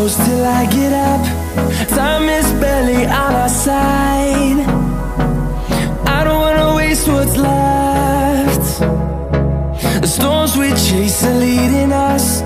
close till I get up. Time is barely on our side. I don't wanna waste what's left. The storms we chase are leading us.